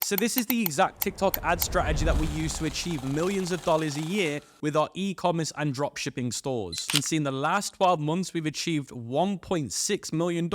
So this is the exact TikTok ad strategy that we use to achieve millions of dollars a year with our e-commerce and dropshipping stores. You can see in the last 12 months, we've achieved $1.6 million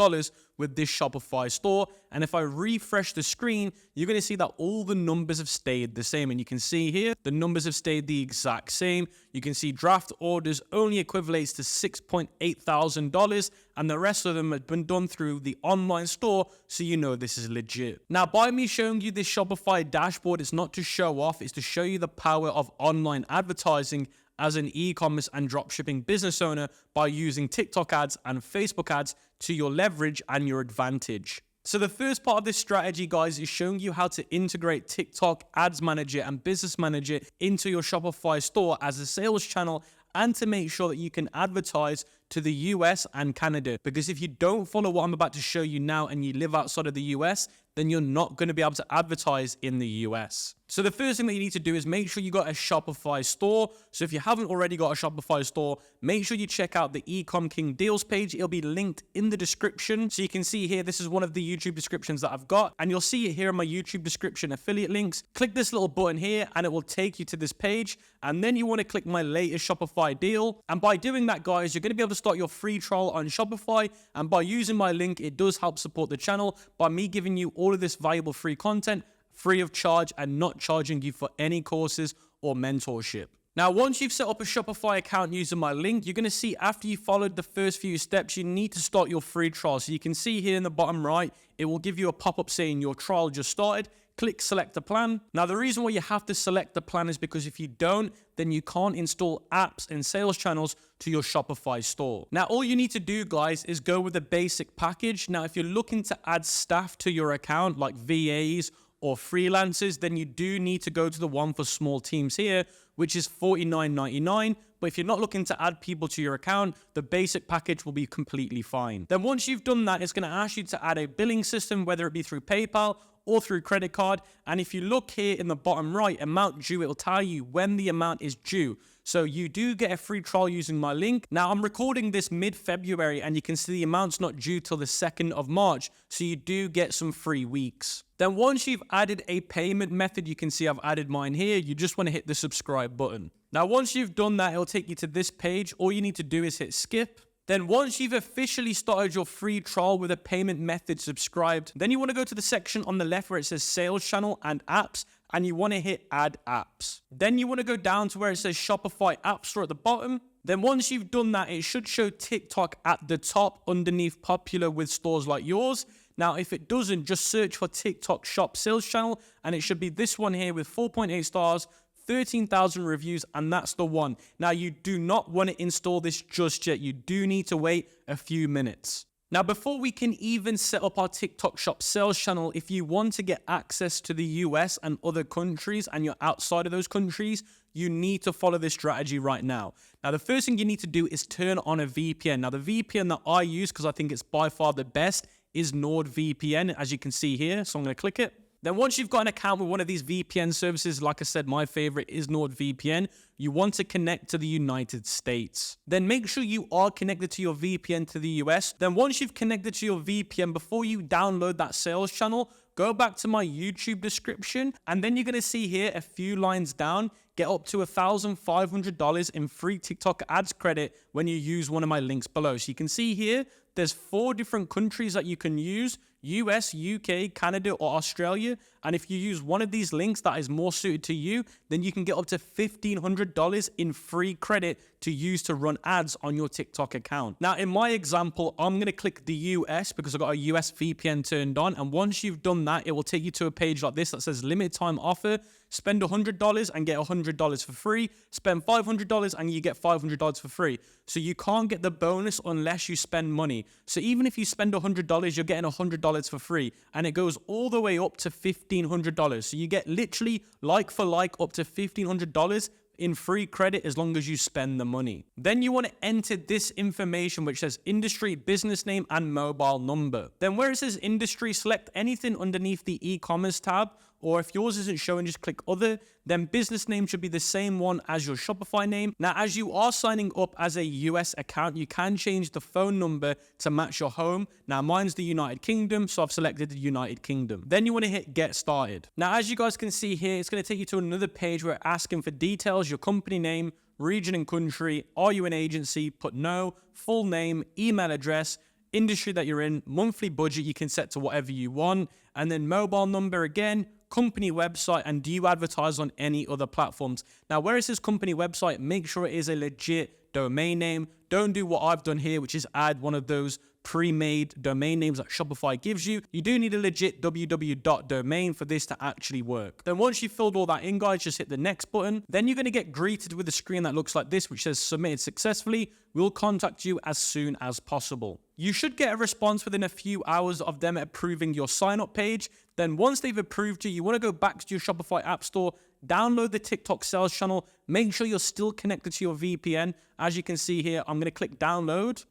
with this Shopify store. And if I refresh the screen, you're going to see that all the numbers have stayed the same. And you can see here, the numbers have stayed the exact same. You can see draft orders only equivalates to $6,800, and the rest of them have been done through the online store, so you know this is legit. Now, by me showing you this Shopify dashboard, it's not to show off, it's to show you the power of online advertising as an e-commerce and dropshipping business owner by using TikTok ads and Facebook ads to your leverage and your advantage. So the first part of this strategy, guys, is showing you how to integrate TikTok Ads Manager and Business Manager into your Shopify store as a sales channel, and to make sure that you can advertise to the US and Canada. Because if you don't follow what I'm about to show you now and you live outside of the US, then you're not going to be able to advertise in the US. So the first thing that you need to do is make sure you got a Shopify store. So if you haven't already got a Shopify store, make sure you check out the ECOM King Deals page. It'll be linked in the description. So you can see here, this is one of the YouTube descriptions that I've got, and you'll see it here in my YouTube description affiliate links. Click this little button here and it will take you to this page. And then you want to click my latest Shopify deal. And by doing that, guys, you're going to be able to start your free trial on Shopify. And by using my link, it does help support the channel by me giving you all of this valuable free content free of charge and not charging you for any courses or mentorship. Now, once you've set up a Shopify account using my link, you're going to see after you followed the first few steps, you need to start your free trial. So you can see here in the bottom right, it will give you a pop-up saying your trial just started. Click select a plan. Now, the reason why you have to select the plan is because if you don't, then you can't install apps and sales channels to your Shopify store. Now, all you need to do, guys, is go with the basic package. Now, if you're looking to add staff to your account, like VAs or freelancers, then you do need to go to the one for small teams here, which is $49.99. But if you're not looking to add people to your account, the basic package will be completely fine. Then once you've done that, it's going to ask you to add a billing system, whether it be through PayPal or through credit card. And if you look here in the bottom right, amount due, it will tell you when the amount is due. So you do get a free trial using my link. Now, I'm recording this mid-February and you can see the amount's not due till the 2nd of March. So you do get some free weeks. Then once you've added a payment method, you can see I've added mine here. You just want to hit the subscribe button. Now, once you've done that, it'll take you to this page. All you need to do is hit skip. Then once you've officially started your free trial with a payment method subscribed, then you want to go to the section on the left where it says sales channel and apps, and you want to hit add apps. Then you want to go down to where it says Shopify App Store at the bottom. Then once you've done that, it should show TikTok at the top underneath popular with stores like yours. Now, if it doesn't, just search for TikTok Shop Sales Channel, and it should be this one here with 4.8 stars, 13,000 reviews, and that's the one. Now, you do not want to install this just yet. You do need to wait a few minutes. Now, before we can even set up our TikTok Shop sales channel, if you want to get access to the US and other countries and you're outside of those countries, you need to follow this strategy right now. Now, the first thing you need to do is turn on a VPN. Now, the VPN that I use, because I think it's by far the best, is NordVPN, as you can see here. So I'm going to click it. Then once you've got an account with one of these VPN services, like I said, my favorite is NordVPN, you want to connect to the United States. Then make sure you are connected to your VPN to the US. Then once you've connected to your VPN, before you download that sales channel, go back to my YouTube description, and then you're going to see here a few lines down, get up to $1,500 in free TikTok ads credit when you use one of my links below. So you can see here, there's 4 different countries that you can use: US, UK, Canada, or Australia. And if you use one of these links that is more suited to you, then you can get up to $1,500 in free credit to use to run ads on your TikTok account. Now, in my example, I'm going to click the US because I've got a US VPN turned on. And once you've done that, it will take you to a page like this that says limited time offer. Spend $100 and get $100 for free. Spend $500 and you get $500 for free. So you can't get the bonus unless you spend money. So even if you spend $100, you're getting $100 for free. And it goes all the way up to $1,500. So you get literally like for like up to $1,500 in free credit as long as you spend the money. Then you want to enter this information which says industry, business name, and mobile number. Then where it says industry, select anything underneath the e-commerce tab or if yours isn't showing, just click other. Then business name should be the same one as your Shopify name. Now, as you are signing up as a US account, you can change the phone number to match your home. Now, mine's the United Kingdom, so I've selected the United Kingdom. Then you want to hit get started. Now, as you guys can see here, it's going to take you to another page where it's asking for details, your company name, region and country, are you an agency, put no, full name, email address, industry that you're in, monthly budget you can set to whatever you want, and then mobile number again, company website, and do you advertise on any other platforms. Now, where it says company website, make sure it is a legit domain name. Don't do what I've done here, which is add one of those pre-made domain names that Shopify gives you. You do need a legit www.domain for this to actually work. Then once you've filled all that in, guys, just hit the next button. Then you're going to get greeted with a screen that looks like this, which says submitted successfully. We'll contact you as soon as possible. You should get a response within a few hours of them approving your sign-up page. Then once they've approved you, you want to go back to your Shopify App Store, download the TikTok sales channel, make sure you're still connected to your VPN. As you can see here, I'm going to click download,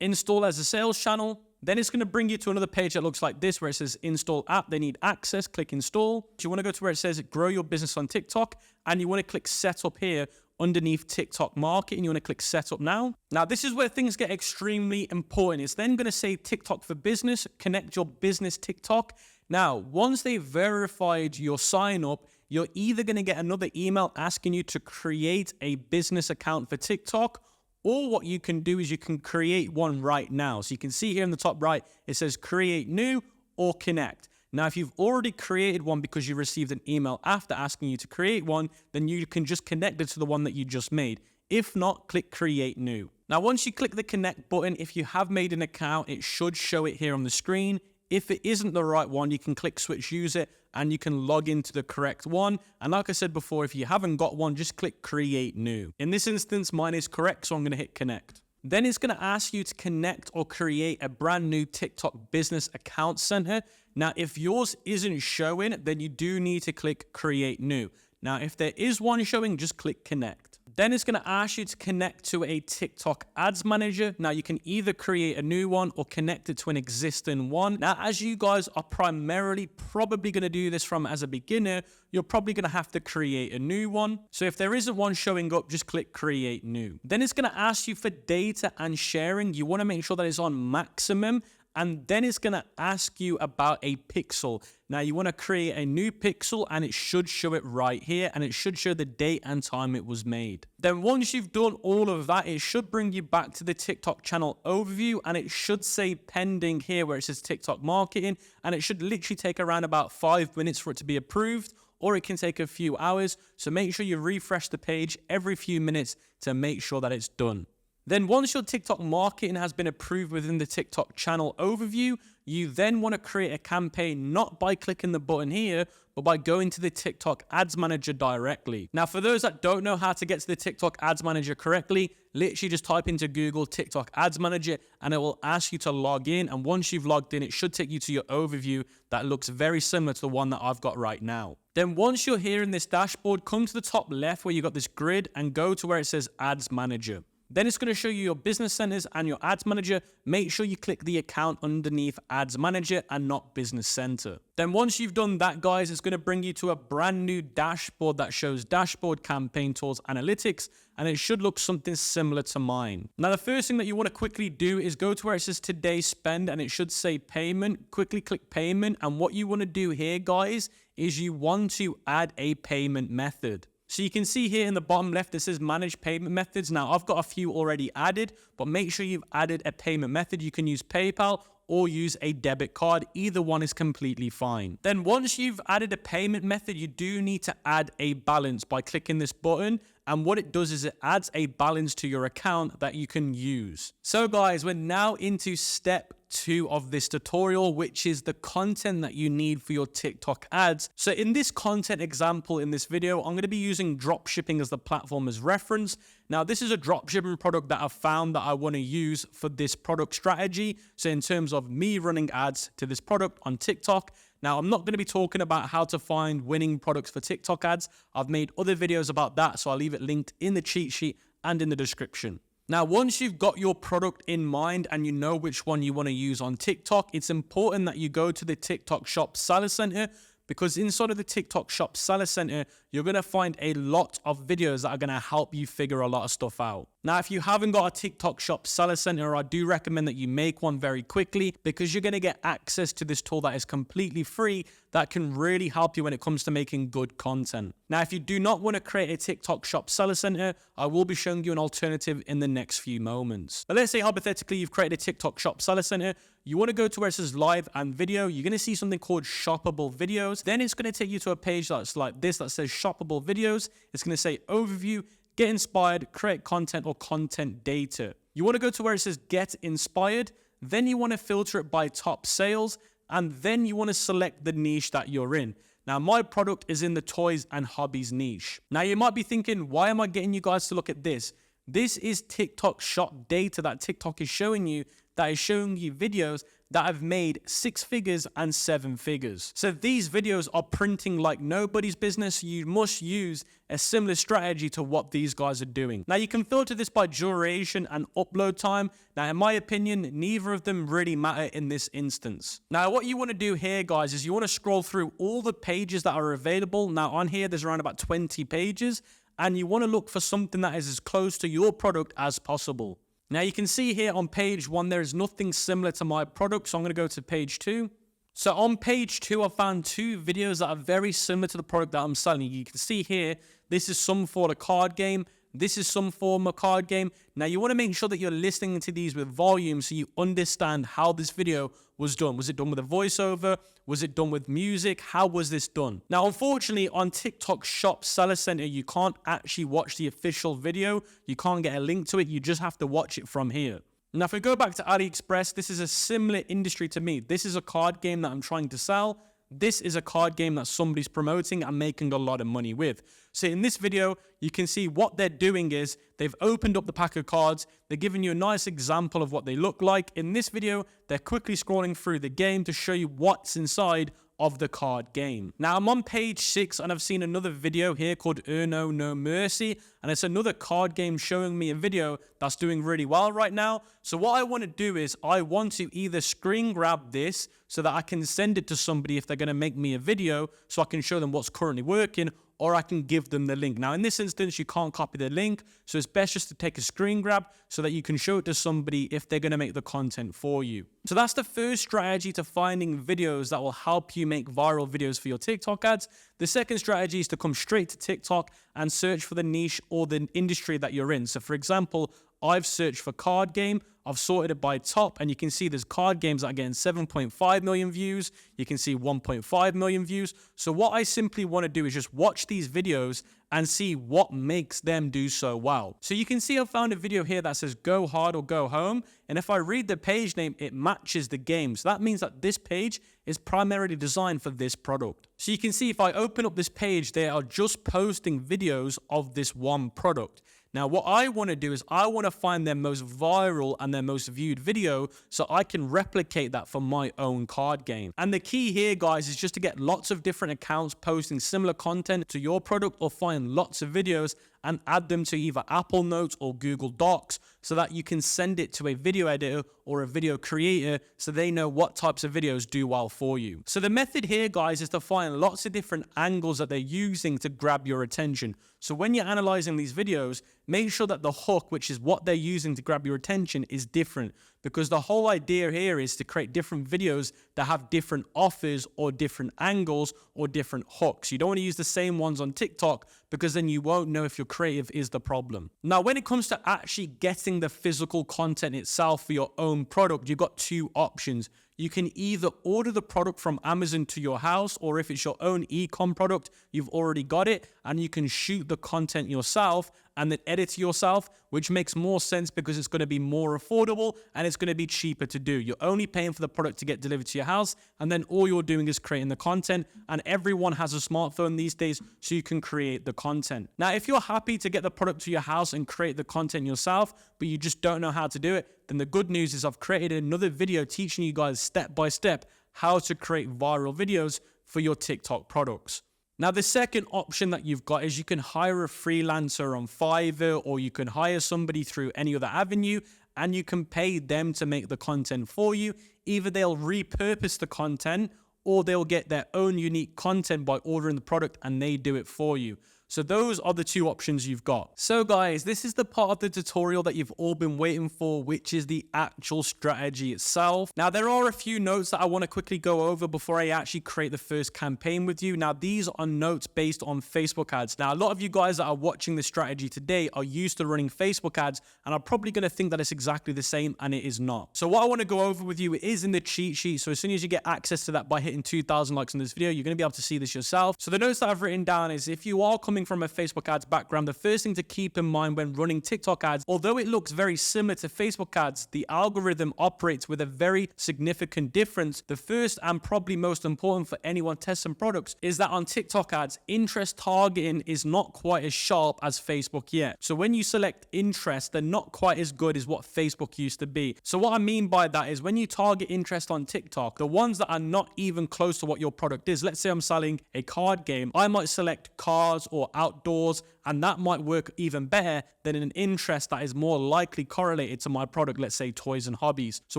install as a sales channel. Then it's going to bring you to another page that looks like this where it says install app. They need access, click install. You want to go to where it says grow your business on TikTok, and you want to click setup here underneath TikTok marketing. You want to click setup now. Now, this is where things get extremely important. It's then going to say TikTok for business, connect your business TikTok. Now, once they've verified your sign up, you're either going to get another email asking you to create a business account for TikTok, or what you can do is you can create one right now. So you can see here in the top right, it says create new or connect. Now, if you've already created one because you received an email after asking you to create one, then you can just connect it to the one that you just made. If not, click create new. Now, once you click the connect button, if you have made an account, it should show it here on the screen. If it isn't the right one, you can click switch user and you can log into the correct one. And like I said before, if you haven't got one, just click create new. In this instance, mine is correct, so I'm going to hit connect. Then it's going to ask you to connect or create a brand new TikTok business account center. Now, if yours isn't showing, then you do need to click create new. Now, if there is one showing, just click connect. Then it's going to ask you to connect to a TikTok ads manager. Now, you can either create a new one or connect it to an existing one. Now, as you guys are primarily probably going to do this from as a beginner, you're probably going to have to create a new one. So if there isn't one showing up, just click create new. Then it's going to ask you for data and sharing. You want to make sure that it's on maximum. And then it's going to ask you about a pixel. Now, you want to create a new pixel and it should show it right here, and it should show the date and time it was made. Then once you've done all of that, it should bring you back to the TikTok channel overview, and it should say pending here where it says TikTok marketing, and it should literally take around about 5 minutes for it to be approved, or it can take a few hours. So make sure you refresh the page every few minutes to make sure that it's done. Then once your TikTok marketing has been approved within the TikTok channel overview, you then want to create a campaign not by clicking the button here, but by going to the TikTok Ads Manager directly. Now, for those that don't know how to get to the TikTok Ads Manager correctly, literally just type into Google TikTok Ads Manager and it will ask you to log in. And once you've logged in, it should take you to your overview that looks very similar to the one that I've got right now. Then once you're here in this dashboard, come to the top left where you got this grid and go to where it says Ads Manager. Then it's going to show you your business centers and your ads manager. Make sure you click the account underneath ads manager and not business center. Then once you've done that, guys, it's going to bring you to a brand new dashboard that shows dashboard, campaign tools, analytics, and it should look something similar to mine. Now, the first thing that you want to quickly do is go to where it says today's spend, and it should say payment. Quickly click payment. And what you want to do here, guys, is you want to add a payment method. So you can see here in the bottom left, it says manage payment methods. Now, I've got a few already added, but make sure you've added a payment method. You can use PayPal or use a debit card. Either one is completely fine. Then once you've added a payment method, you do need to add a balance by clicking this button. And what it does is it adds a balance to your account that you can use. So guys, we're now into step 2 of this tutorial, which is the content that you need for your TikTok ads. So in this content example in this video, I'm going to be using dropshipping as the platform as reference. Now, this is a dropshipping product that I've found that I want to use for this product strategy. So in terms of me running ads to this product on TikTok. Now, I'm not going to be talking about how to find winning products for TikTok ads. I've made other videos about that, so I'll leave it linked in the cheat sheet and in the description. Now, once you've got your product in mind and you know which one you want to use on TikTok, it's important that you go to the TikTok Shop Seller Center. because inside of the TikTok Shop Seller Center, you're going to find a lot of videos that are going to help you figure a lot of stuff out. Now, if you haven't got a TikTok Shop Seller Center, I do recommend that you make one very quickly, because you're going to get access to this tool that is completely free that can really help you when it comes to making good content. Now, if you do not want to create a TikTok Shop Seller Center, I will be showing you an alternative in the next few moments. But let's say hypothetically you've created a TikTok Shop Seller Center. You want to go to where it says live and video. You're going to see something called shoppable videos. Then it's going to take you to a page that's like this that says shoppable videos. It's going to say overview, get inspired, create content, or content data. You want to go to where it says get inspired. Then you want to filter it by top sales. And then you want to select the niche that you're in. Now, my product is in the toys and hobbies niche. Now, you might be thinking, why am I getting you guys to look at this? This is TikTok Shop data that TikTok is showing you, that is showing you videos that have made 6 figures and 7 figures. So these videos are printing like nobody's business. You must use a similar strategy to what these guys are doing. Now, you can filter this by duration and upload time. Now, in my opinion, neither of them really matter in this instance. Now, what you want to do here, guys, is you want to scroll through all the pages that are available. Now, on here, there's around about 20 pages, and you want to look for something that is as close to your product as possible. Now, you can see here on page 1, there is nothing similar to my product, so I'm going to go to page 2. So on page 2, I found 2 videos that are very similar to the product that I'm selling. You can see here, this is some for the card game. This is some form of card game. Now, you want to make sure that you're listening to these with volume so you understand how this video was done. Was it done with a voiceover? Was it done with music? How was this done? Now, unfortunately, on TikTok Shop Seller Center, you can't actually watch the official video. You can't get a link to it. You just have to watch it from here. Now, if we go back to AliExpress, this is a similar industry to me. This is a card game that I'm trying to sell. This is a card game that somebody's promoting and making a lot of money with. So in this video, you can see what they're doing is they've opened up the pack of cards. They're giving you a nice example of what they look like. In this video, they're quickly scrolling through the game to show you what's inside of the card game. Now, I'm on page 6 and I've seen another video here called Erno No Mercy, and it's another card game showing me a video that's doing really well right now. So what I want to do is I want to either screen grab this so that I can send it to somebody if they're going to make me a video so I can show them what's currently working, or I can give them the link. Now, in this instance, you can't copy the link, so it's best just to take a screen grab so that you can show it to somebody if they're going to make the content for you. So that's the first strategy to finding videos that will help you make viral videos for your TikTok ads. The second strategy is to come straight to TikTok and search for the niche or the industry that you're in. So for example, I've searched for card game. I've sorted it by top, and you can see there's card games that are getting 7.5 million views. You can see 1.5 million views. So what I simply want to do is just watch these videos and see what makes them do so well. So you can see I found a video here that says go hard or go home. And if I read the page name, it matches the game. So that means that this page is primarily designed for this product. So you can see if I open up this page, they are just posting videos of this one product. Now, what I want to do is I want to find their most viral and their most viewed video so I can replicate that for my own card game. And the key here, guys, is just to get lots of different accounts posting similar content to your product, or find lots of videos and add them to either Apple Notes or Google Docs so that you can send it to a video editor or a video creator so they know what types of videos do well for you. So the method here, guys, is to find lots of different angles that they're using to grab your attention. So when you're analyzing these videos, make sure that the hook, which is what they're using to grab your attention, is different, because the whole idea here is to create different videos that have different offers or different angles or different hooks. You don't want to use the same ones on TikTok, because then you won't know if your creative is the problem. Now, when it comes to actually getting the physical content itself for your own product, you've got 2 options. You can either order the product from Amazon to your house, or if it's your own ECOM product, you've already got it and you can shoot the content yourself and then edit yourself, which makes more sense because it's going to be more affordable and it's going to be cheaper to do. You're only paying for the product to get delivered to your house, and then all you're doing is creating the content, and everyone has a smartphone these days, so you can create the content. Now, if you're happy to get the product to your house and create the content yourself, but you just don't know how to do it, then the good news is I've created another video teaching you guys step by step how to create viral videos for your TikTok products. Now, the second option that you've got is you can hire a freelancer on Fiverr, or you can hire somebody through any other avenue, and you can pay them to make the content for you. Either they'll repurpose the content, or they'll get their own unique content by ordering the product and they do it for you. So those are the two options you've got. So guys, this is the part of the tutorial that you've all been waiting for, which is the actual strategy itself. Now, there are a few notes that I want to quickly go over before I actually create the first campaign with you. Now, these are notes based on Facebook ads. Now, a lot of you guys that are watching this strategy today are used to running Facebook ads and are probably going to think that it's exactly the same, and it is not. So what I want to go over with you is in the cheat sheet. So as soon as you get access to that by hitting 2,000 likes on this video, you're going to be able to see this yourself. So the notes that I've written down is, if you are coming from a Facebook ads background, the first thing to keep in mind when running TikTok ads, although it looks very similar to Facebook ads, the algorithm operates with a very significant difference. The first and probably most important for anyone testing products is that on TikTok ads, interest targeting is not quite as sharp as Facebook yet. So when you select interest, they're not quite as good as what Facebook used to be. So what I mean by that is, when you target interest on TikTok, the ones that are not even close to what your product is, let's say I'm selling a card game, I might select cars or outdoors, and that might work even better than an interest that is more likely correlated to my product, let's say toys and hobbies. So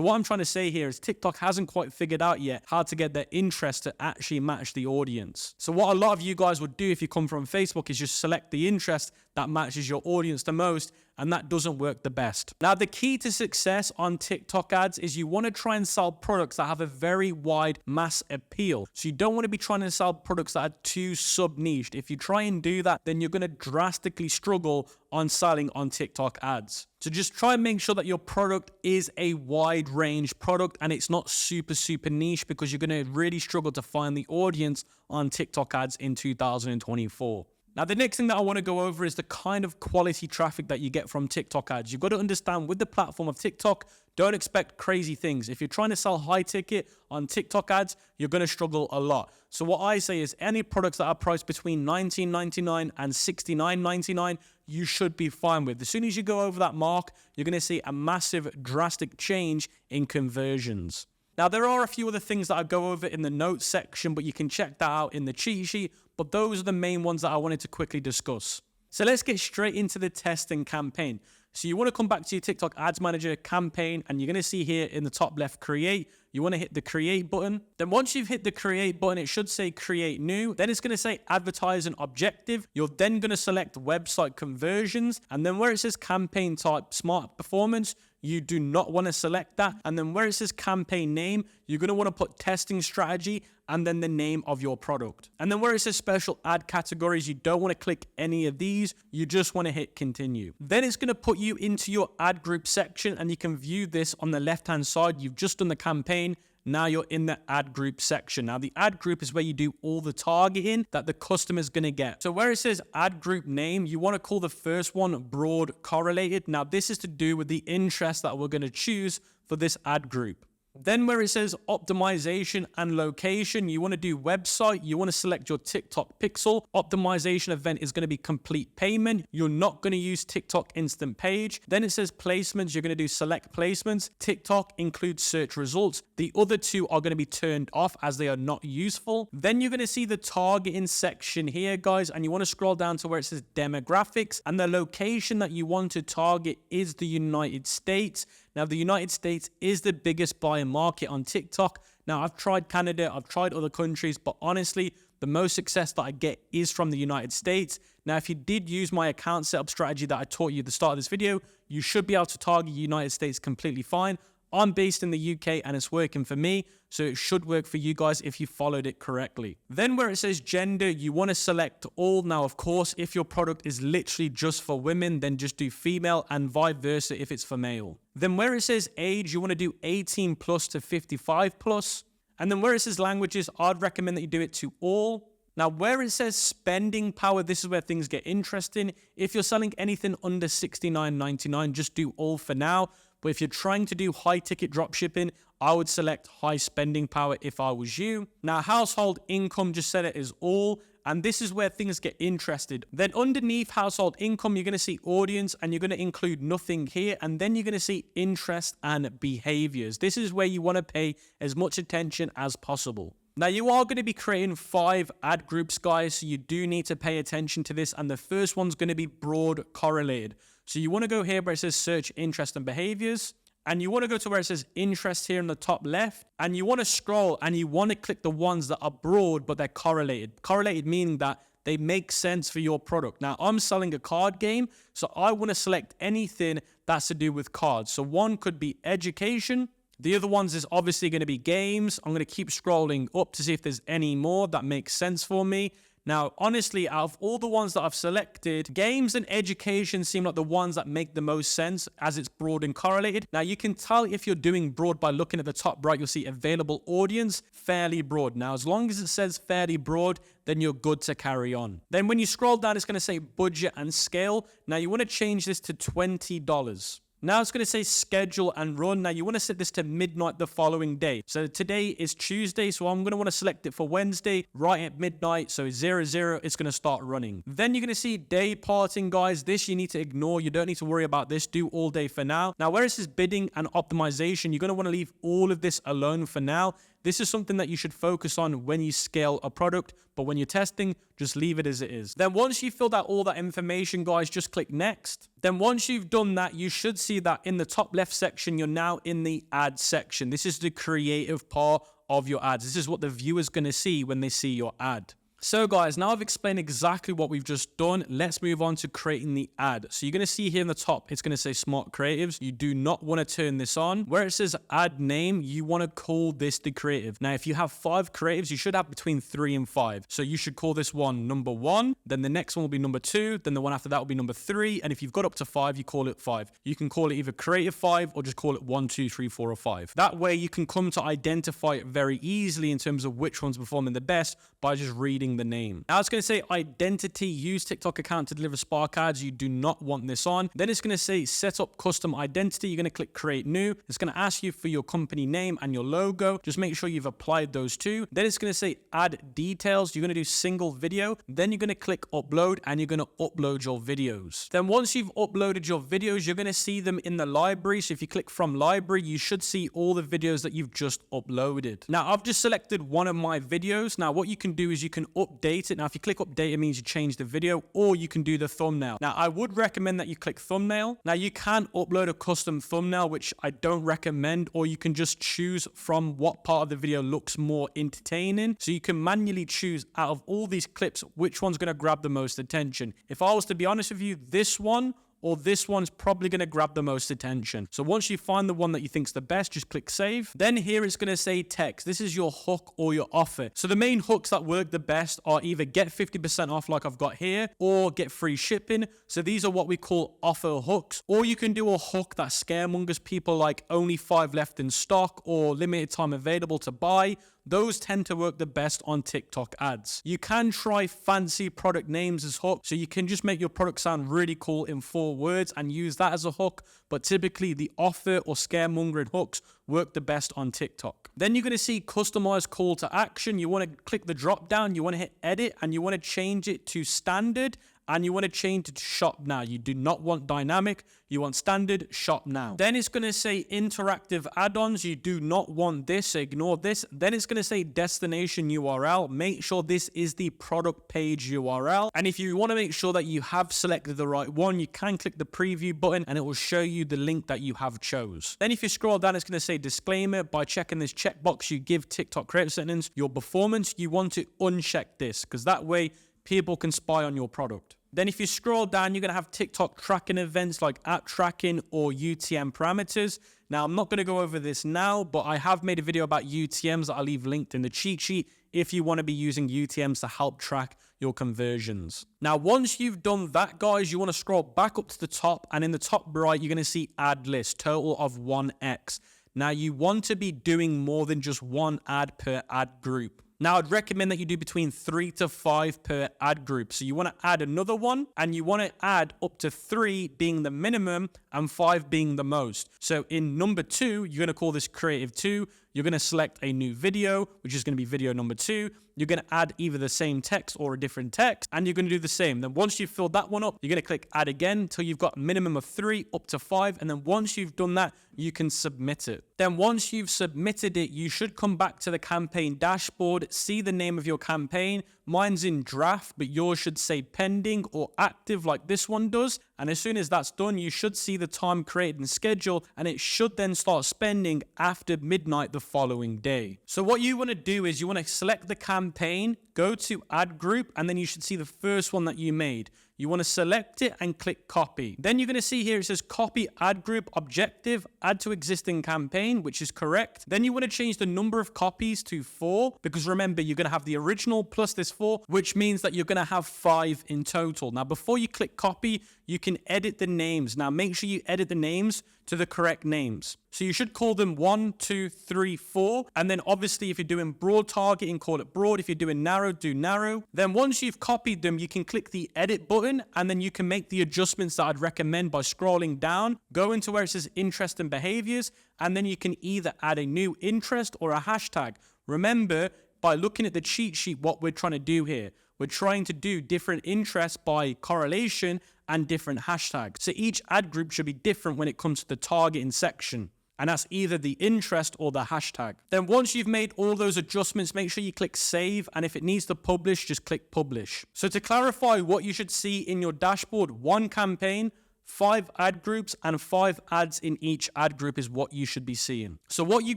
what I'm trying to say here is TikTok hasn't quite figured out yet how to get their interest to actually match the audience. So what a lot of you guys would do if you come from Facebook is just select the interest that matches your audience the most, and that doesn't work the best. Now, the key to success on TikTok ads is you want to try and sell products that have a very wide mass appeal. So you don't want to be trying to sell products that are too sub-niched. If you try and do that, then you're going to drastically struggle on selling on TikTok ads. So just try and make sure that your product is a wide range product and it's not super niche, because you're going to really struggle to find the audience on TikTok ads in 2024. Now, the next thing that I want to go over is the kind of quality traffic that you get from TikTok ads. You've got to understand, with the platform of TikTok, don't expect crazy things. If you're trying to sell high ticket on TikTok ads, you're going to struggle a lot. So what I say is, any products that are priced between $19.99 and $69.99, you should be fine with. As soon as you go over that mark, you're going to see a massive, drastic change in conversions. Now, there are a few other things that I go over in the notes section, but you can check that out in the cheat sheet. But those are the main ones that I wanted to quickly discuss. So let's get straight into the testing campaign. So you want to come back to your TikTok Ads Manager campaign, and you're going to see here in the top left, create. You want to hit the create button. Then once you've hit the create button, it should say create new. Then it's going to say advertising objective. You're then going to select website conversions. And then where it says campaign type smart performance, you do not want to select that. And then where it says campaign name, you're going to want to put testing strategy and then the name of your product. And then where it says special ad categories, you don't want to click any of these. You just want to hit continue. Then it's going to put you into your ad group section, and you can view this on the left-hand side. You've just done the campaign. Now you're in the ad group section. Now the ad group is where you do all the targeting that the customer is going to get. So where it says ad group name, you want to call the first one broad correlated. Now this is to do with the interest that we're going to choose for this ad group. Then where it says optimization and location, you want to do website. You want to select your TikTok pixel. Optimization event is going to be complete payment. You're not going to use TikTok instant page. Then it says placements. You're going to do select placements. TikTok includes search results. The other two are going to be turned off as they are not useful. Then you're going to see the targeting section here, guys, and you want to scroll down to where it says demographics, and the location that you want to target is the United States. Now, the United States is the biggest buying market on TikTok. Now, I've tried Canada, I've tried other countries, but honestly, the most success that I get is from the United States. Now, if you did use my account setup strategy that I taught you at the start of this video, you should be able to target the United States completely fine. I'm based in the UK and it's working for me, so it should work for you guys if you followed it correctly. Then where it says gender, you want to select all. Now, of course, if your product is literally just for women, then just do female, and vice versa if it's for male. Then where it says age, you want to do 18 plus to 55 plus. And then where it says languages, I'd recommend that you do it to all. Now, where it says spending power, this is where things get interesting. If you're selling anything under $69.99, just do all for now. But if you're trying to do high ticket drop shipping, I would select high spending power if I was you. Now, household income, just set it as all. And this is where things get interested. Then underneath household income, you're going to see audience, and you're going to include nothing here. And then you're going to see interest and behaviors. This is where you want to pay as much attention as possible. Now, you are going to be creating 5 ad groups, guys, so you do need to pay attention to this. And the first one's going to be broad correlated. So you want to go here where it says search interest and behaviors. and you want to go to where it says interest here in the top left, and you want to scroll and you want to click the ones that are broad, but they're correlated. Correlated meaning that they make sense for your product. Now, I'm selling a card game, so I want to select anything that's to do with cards. So one could be education. The other ones is obviously going to be games. I'm going to keep scrolling up to see if there's any more that makes sense for me. Now, honestly, out of all the ones that I've selected, games and education seem like the ones that make the most sense as it's broad and correlated. Now, you can tell if you're doing broad by looking at the top right. You'll see available audience, fairly broad. Now, as long as it says fairly broad, then you're good to carry on. Then when you scroll down, it's going to say budget and scale. Now, you want to change this to $20. Now it's going to say schedule and run. Now you want to set this to midnight the following day. So today is Tuesday, so I'm going to want to select it for Wednesday right at midnight. So 00, it's going to start running. Then you're going to see day parting, guys. This you need to ignore. You don't need to worry about this. Do all day for now. Now where it says bidding and optimization, you're going to want to leave all of this alone for now. This is something that you should focus on when you scale a product, but when you're testing, just leave it as it is. Then once you've filled out all that information, guys, just click next. Then once you've done that, you should see that in the top left section, you're now in the ad section. This is the creative part of your ads. This is what the viewer's going to see when they see your ad. So guys, now I've explained exactly what we've just done. Let's move on to creating the ad. So you're going to see here in the top, it's going to say Smart Creatives. You do not want to turn this on. Where it says ad name, you want to call this the creative. Now, if you have 5 creatives, you should have between 3 and 5. So you should call this one number 1. Then the next one will be number 2. Then the one after that will be number 3. And if you've got up to 5, you call it 5. You can call it either creative 5 or just call it 1, 2, 3, 4, or 5. That way you can come to identify it very easily in terms of which one's performing the best by just reading the name. Now it's going to say identity, use TikTok account to deliver Spark ads. You do not want this on. Then it's going to say set up custom identity. You're going to click create new. It's going to ask you for your company name and your logo. Just make sure you've applied those two. Then it's going to say add details. You're going to do single video. Then you're going to click upload and you're going to upload your videos. Then once you've uploaded your videos, you're going to see them in the library. So if you click from library, you should see all the videos that you've just uploaded. Now I've just selected one of my videos. Now what you can do is you can update it. Now, if you click update, it means you change the video, or you can do the thumbnail. Now, I would recommend that you click thumbnail. Now, you can upload a custom thumbnail, which I don't recommend, or you can just choose from what part of the video looks more entertaining. So you can manually choose out of all these clips, which one's going to grab the most attention. If I was to be honest with you, this one or this one's probably going to grab the most attention. So once you find the one that you think's the best, just click save. Then here it's going to say text. This is your hook or your offer. So the main hooks that work the best are either get 50% off like I've got here, or get free shipping. So these are what we call offer hooks. Or you can do a hook that scaremongers people, like only 5 left in stock or limited time available to buy. Those tend to work the best on TikTok ads. You can try fancy product names as hooks, so you can just make your product sound really cool in 4 words and use that as a hook, but typically the offer or scaremongering hooks work the best on TikTok. Then you're going to see customized call to action. You want to click the drop down, you want to hit edit, and you want to change it to standard, and you want to change it to shop now. You do not want dynamic, you want standard, shop now. Then it's going to say interactive add-ons. You do not want this, ignore this. Then it's going to say destination URL. Make sure this is the product page URL. And if you want to make sure that you have selected the right one, you can click the preview button and it will show you the link that you have chose. Then if you scroll down, it's going to say disclaimer. By checking this checkbox, you give TikTok creative settings your performance. You want to uncheck this because that way people can spy on your product. Then if you scroll down, you're going to have TikTok tracking events like app tracking or UTM parameters. Now, I'm not going to go over this now, but I have made a video about UTMs that I'll leave linked in the cheat sheet if you want to be using UTMs to help track your conversions. Now, once you've done that, guys, you want to scroll back up to the top, and in the top right, you're going to see ad list, total of 1x. Now, you want to be doing more than just 1 ad per ad group. Now, I'd recommend that you do between 3 to 5 per ad group. So you want to add another one, and you want to add up to 3 being the minimum and 5 being the most. So in number 2, you're going to call this creative 2. You're going to select a new video, which is going to be video number 2. You're going to add either the same text or a different text, and you're going to do the same. Then once you've filled that one up, you're going to click add again until you've got a minimum of 3 up to 5. And then once you've done that, you can submit it. Then once you've submitted it, you should come back to the campaign dashboard, see the name of your campaign. Mine's in draft, but yours should say pending or active like this one does. And as soon as that's done, you should see the time created and schedule, and it should then start spending after midnight the following day. So what you want to do is you want to select the campaign, go to add group, and then you should see the first one that you made. You want to select it and click copy. Then you're going to see here it says copy ad group objective, add to existing campaign, which is correct. Then you want to change the number of copies to 4, because remember, you're going to have the original plus this 4, which means that you're going to have 5 in total. Now, before you click copy, you can edit the names. Now, make sure you edit the names to the correct names. So you should call them 1, 2, 3, 4. And then obviously, if you're doing broad targeting, call it broad. If you're doing narrow, do narrow. Then once you've copied them, you can click the edit button, and then you can make the adjustments that I'd recommend by scrolling down, go into where it says interest and behaviors, and then you can either add a new interest or a hashtag. Remember, by looking at the cheat sheet, what we're trying to do here, we're trying to do different interests by correlation and different hashtags. So each ad group should be different when it comes to the targeting section. And that's either the interest or the hashtag. Then once you've made all those adjustments, make sure you click save. And if it needs to publish, just click publish. So to clarify what you should see in your dashboard, 1 campaign, 5 ad groups, and 5 ads in each ad group is what you should be seeing. So what you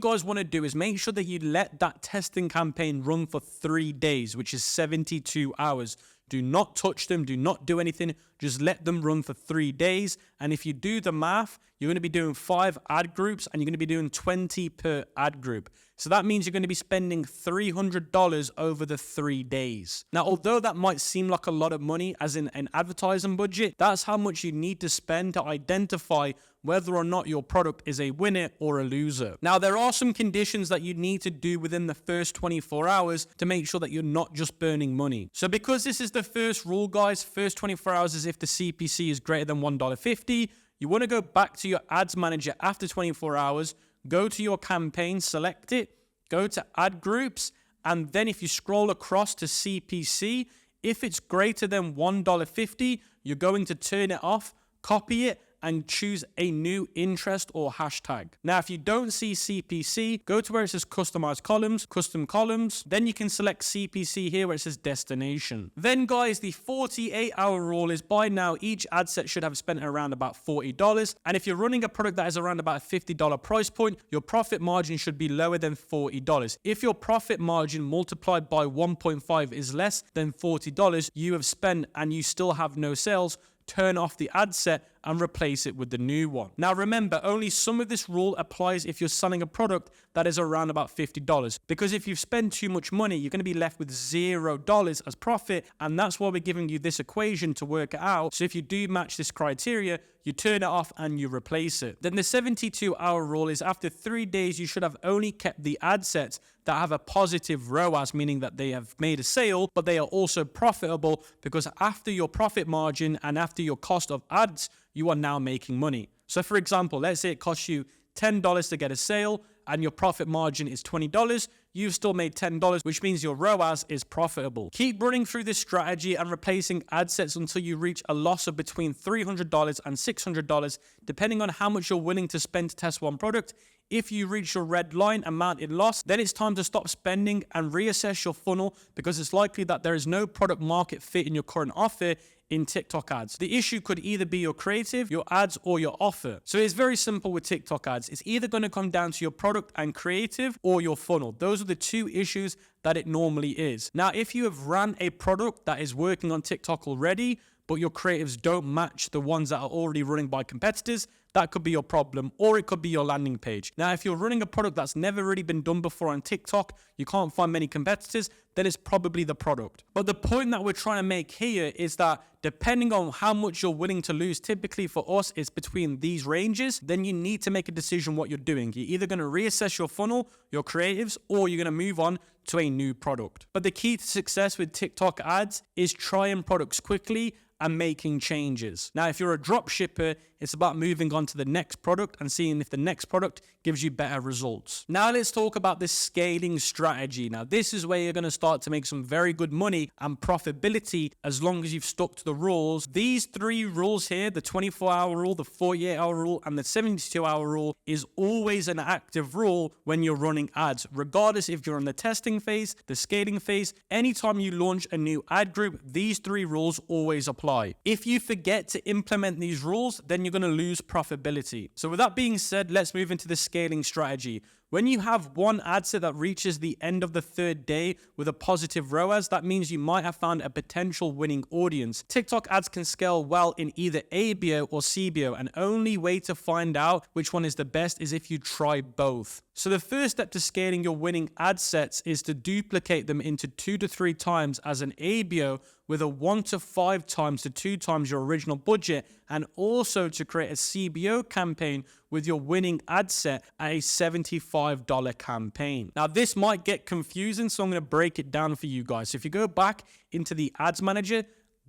guys want to do is make sure that you let that testing campaign run for 3 days, which is 72 hours. Do not touch them. Do not do anything. Just let them run for 3 days. And if you do the math, you're going to be doing 5 ad groups and you're going to be doing 20 per ad group. So that means you're going to be spending $300 over the 3 days. Now, although that might seem like a lot of money as in an advertising budget, that's how much you need to spend to identify whether or not your product is a winner or a loser. Now, there are some conditions that you need to do within the first 24 hours to make sure that you're not just burning money. So because this is the first rule, guys, first 24 hours is if the CPC is greater than $1.50. You want to go back to your ads manager after 24 hours, go to your campaign, select it, go to ad groups, and then if you scroll across to CPC, if it's greater than $1.50, you're going to turn it off, copy it, and choose a new interest or hashtag. Now, if you don't see CPC, go to where it says customize columns, custom columns. Then you can select CPC here where it says destination. Then guys, the 48-hour rule is by now each ad set should have spent around about $40. And if you're running a product that is around about a $50 price point, your profit margin should be lower than $40. If your profit margin multiplied by 1.5 is less than $40 you have spent and you still have no sales, turn off the ad set and replace it with the new one. Now remember, only some of this rule applies if you're selling a product that is around about $50. Because if you've spent too much money, you're going to be left with $0 as profit. And that's why we're giving you this equation to work it out. So if you do match this criteria, you turn it off and you replace it. Then the 72-hour rule is after 3 days, you should have only kept the ad sets that have a positive ROAS, meaning that they have made a sale, but they are also profitable, because after your profit margin and after your cost of ads, you are now making money. So for example, let's say it costs you $10 to get a sale and your profit margin is $20. You've still made $10, which means your ROAS is profitable. Keep running through this strategy and replacing ad sets until you reach a loss of between $300 and $600, depending on how much you're willing to spend to test one product. If you reach your red line amount in loss, then it's time to stop spending and reassess your funnel, because it's likely that there is no product market fit in your current offer in TikTok ads. The issue could either be your creative, your ads, or your offer. So it's very simple with TikTok ads. It's either going to come down to your product and creative or your funnel. Those are the 2 issues that it normally is. Now, if you have ran a product that is working on TikTok already, but your creatives don't match the ones that are already running by competitors, that could be your problem, or it could be your landing page. Now, if you're running a product that's never really been done before on TikTok, you can't find many competitors, then it's probably the product. But the point that we're trying to make here is that depending on how much you're willing to lose, typically for us, it's between these ranges, then you need to make a decision what you're doing. You're either going to reassess your funnel, your creatives, or you're going to move on to a new product. But the key to success with TikTok ads is trying products quickly and making changes. Now, if you're a drop shipper, It's about moving on to the next product and seeing if the next product gives you better results. Now let's talk about this scaling strategy. Now this is where you're going to start to make some very good money and profitability as long as you've stuck to the rules. These 3 rules here, the 24-hour rule, the 48-hour rule, and the 72-hour rule, is always an active rule when you're running ads, regardless if you're in the testing phase, the scaling phase. Anytime you launch a new ad group, these 3 rules always apply. If you forget to implement these rules, then you're going to lose profitability. So with that being said, let's move into the scaling strategy. When you have one ad set that reaches the end of the 3rd day with a positive ROAS, that means you might have found a potential winning audience. TikTok ads can scale well in either ABO or CBO, and only way to find out which one is the best is if you try both. So the first step to scaling your winning ad sets is to duplicate them into 2 to 3 times as an ABO with a 1 to 5 times to 2 times your original budget, and also to create a CBO campaign with your winning ad set at a $75 campaign. Now this might get confusing, so I'm going to break it down for you guys. So if you go back into the ads manager,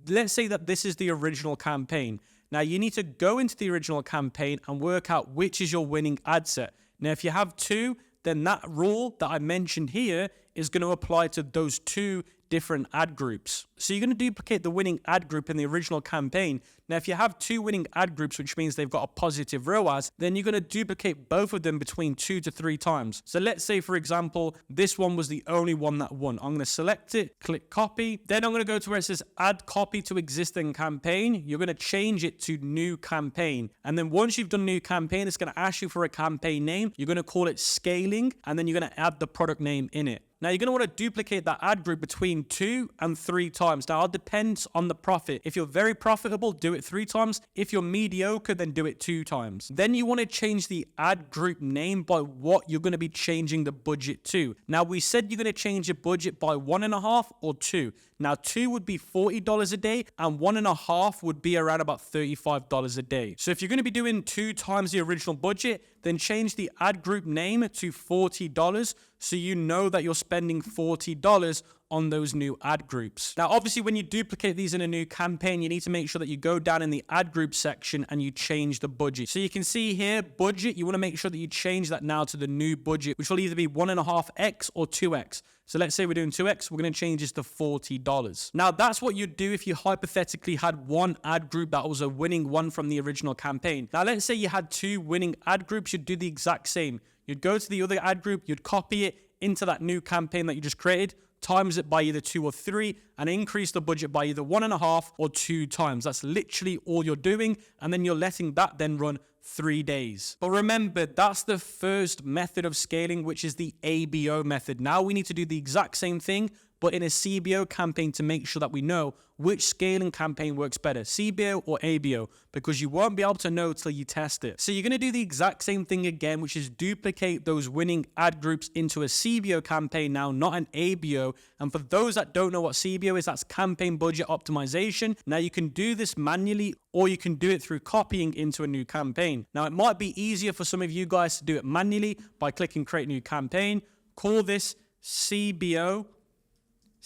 let's say that this is the original campaign. Now you need to go into the original campaign and work out which is your winning ad set. Now if you have 2, then that rule that I mentioned here is going to apply to those 2 different ad groups. So you're going to duplicate the winning ad group in the original campaign. Now, if you have 2 winning ad groups, which means they've got a positive ROAS, then you're going to duplicate both of them between 2 to 3 times. So let's say, for example, this one was the only one that won. I'm going to select it, click copy. Then I'm going to go to where it says add copy to existing campaign. You're going to change it to new campaign. And then once you've done new campaign, it's going to ask you for a campaign name. You're going to call it scaling, and then you're going to add the product name in it. Now, you're going to want to duplicate that ad group between 2 and 3 times. Now, it depends on the profit. If you're very profitable, do it 3 times. If you're mediocre, then do it 2 times. Then you want to change the ad group name by what you're going to be changing the budget to. Now, we said you're going to change your budget by 1.5 or 2. Now, 2 would be $40 a day, and 1.5 would be around about $35 a day. So if you're going to be doing 2 times the original budget, then change the ad group name to $40 so you know that you're spending $40 on those new ad groups. Now, obviously, when you duplicate these in a new campaign, you need to make sure that you go down in the ad group section and you change the budget. So you can see here, budget, you want to make sure that you change that now to the new budget, which will either be 1.5x or 2x. So let's say we're doing 2x, we're going to change this to $40. Now, that's what you'd do if you hypothetically had one ad group that was a winning one from the original campaign. Now, let's say you had 2 winning ad groups, you'd do the exact same. You'd go to the other ad group, you'd copy it into that new campaign that you just created, times it by either 2 or 3, and increase the budget by either 1.5 or 2 times. That's literally all you're doing, and then you're letting that then run 3 days. But remember, that's the first method of scaling, which is the ABO method. Now we need to do the exact same thing, but in a CBO campaign to make sure that we know which scaling campaign works better, CBO or ABO, because you won't be able to know till you test it. So you're going to do the exact same thing again, which is duplicate those winning ad groups into a CBO campaign now, not an ABO. And for those that don't know what CBO is, that's campaign budget optimization. Now you can do this manually, or you can do it through copying into a new campaign. Now it might be easier for some of you guys to do it manually by clicking create new campaign. Call this CBO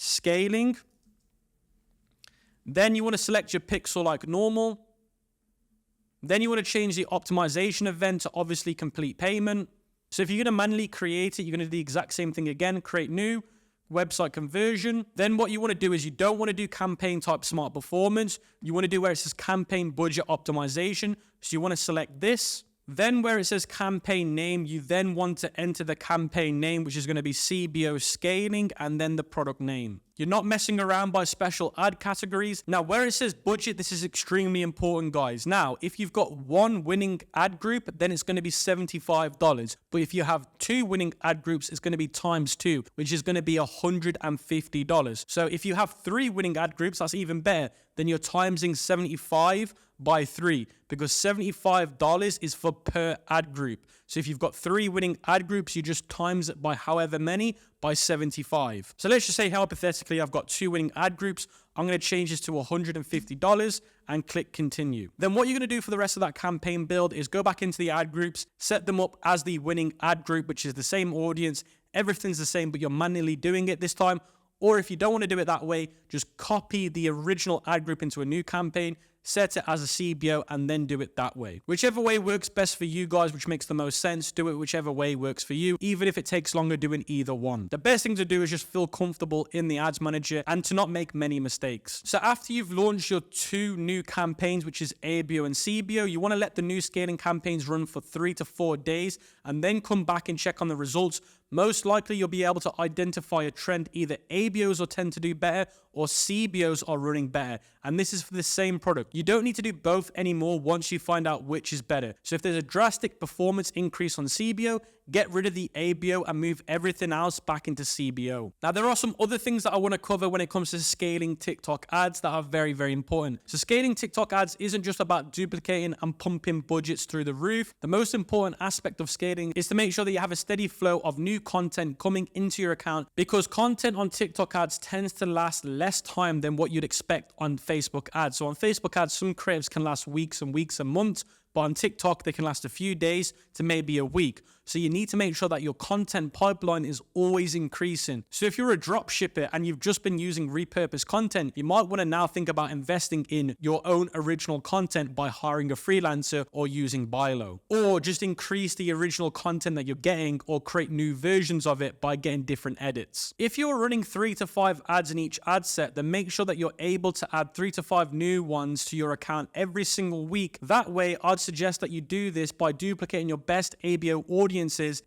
scaling. Then you want to select your pixel like normal. Then you want to change the optimization event to obviously complete payment. So if you're going to manually create it, you're going to do the exact same thing again, create new, website conversion. Then what you want to do is you don't want to do campaign type smart performance. You want to do where it says campaign budget optimization. So you want to select this. Then where it says campaign name, you then want to enter the campaign name, which is going to be CBO scaling, and then the product name. You're not messing around by special ad categories. Now, where it says budget, this is extremely important, guys. Now, if you've got 1 winning ad group, then it's going to be $75. But if you have 2 winning ad groups, it's going to be times 2, which is going to be $150. So if you have 3 winning ad groups, that's even better. Then you're timesing 75 by 3, because $75 is for per ad group. So if you've got 3 winning ad groups, you just times it by however many by 75. So let's just say hypothetically I've got 2 winning ad groups. I'm going to change this to $150 and click continue. Then what you're going to do for the rest of that campaign build is go back into the ad groups, set them up as the winning ad group, which is the same audience. Everything's the same, but you're manually doing it this time. Or if you don't want to do it that way, just copy the original ad group into a new campaign, set it as a CBO, and then do it that way. Whichever way works best for you guys, which makes the most sense, do it whichever way works for you, even if it takes longer doing either one. The best thing to do is just feel comfortable in the ads manager and to not make many mistakes. So after you've launched your 2 new campaigns, which is ABO and CBO, you want to let the new scaling campaigns run for 3 to 4 days and then come back and check on the results. Most likely you'll be able to identify a trend. Either ABOs will tend to do better or CBOs are running better. And this is for the same product. You don't need to do both anymore once you find out which is better. So if there's a drastic performance increase on CBO, get rid of the ABO and move everything else back into CBO. Now, there are some other things that I want to cover when it comes to scaling TikTok ads that are very, very important. So scaling TikTok ads isn't just about duplicating and pumping budgets through the roof. The most important aspect of scaling is to make sure that you have a steady flow of new content coming into your account, because content on TikTok ads tends to last less time than what you'd expect on Facebook ads. So on Facebook ads, some creatives can last weeks and weeks and months, but on TikTok, they can last a few days to maybe a week. So you need to make sure that your content pipeline is always increasing. So if you're a drop shipper and you've just been using repurposed content, you might want to now think about investing in your own original content by hiring a freelancer or using Biaheza. Or just increase the original content that you're getting or create new versions of it by getting different edits. If you're running 3 to 5 ads in each ad set, then make sure that you're able to add 3 to 5 new ones to your account every single week. That way, I'd suggest that you do this by duplicating your best ABO audiences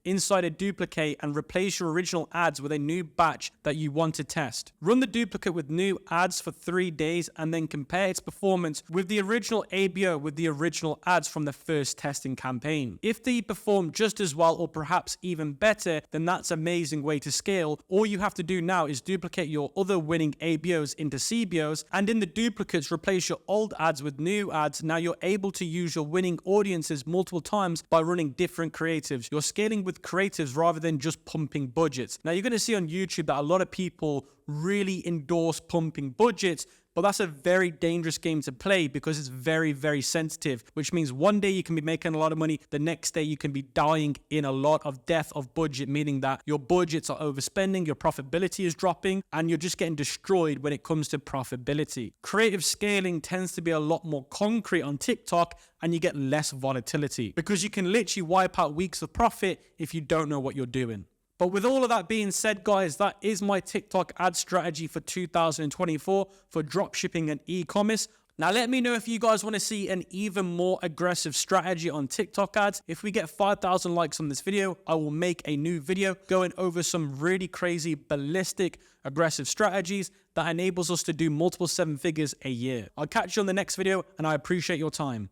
inside a duplicate and replace your original ads with a new batch that you want to test. Run the duplicate with new ads for 3 days and then compare its performance with the original ABO with the original ads from the first testing campaign. If they perform just as well or perhaps even better, then that's an amazing way to scale. All you have to do now is duplicate your other winning ABOs into CBOs, and in the duplicates replace your old ads with new ads. Now you're able to use your winning audiences multiple times by running different creatives. You're scaling with creatives rather than just pumping budgets. Now you're going to see on YouTube that a lot of people really endorse pumping budgets, but that's a very dangerous game to play because it's very, very sensitive, which means one day you can be making a lot of money, the next day you can be dying in a lot of death of budget, meaning that your budgets are overspending, your profitability is dropping, and you're just getting destroyed when it comes to profitability. Creative scaling tends to be a lot more concrete on TikTok, and you get less volatility because you can literally wipe out weeks of profit if you don't know what you're doing. But with all of that being said, guys, that is my TikTok ad strategy for 2024 for dropshipping and e-commerce. Now, let me know if you guys want to see an even more aggressive strategy on TikTok ads. If we get 5,000 likes on this video, I will make a new video going over some really crazy, ballistic, aggressive strategies that enables us to do multiple 7 figures a year. I'll catch you on the next video, and I appreciate your time.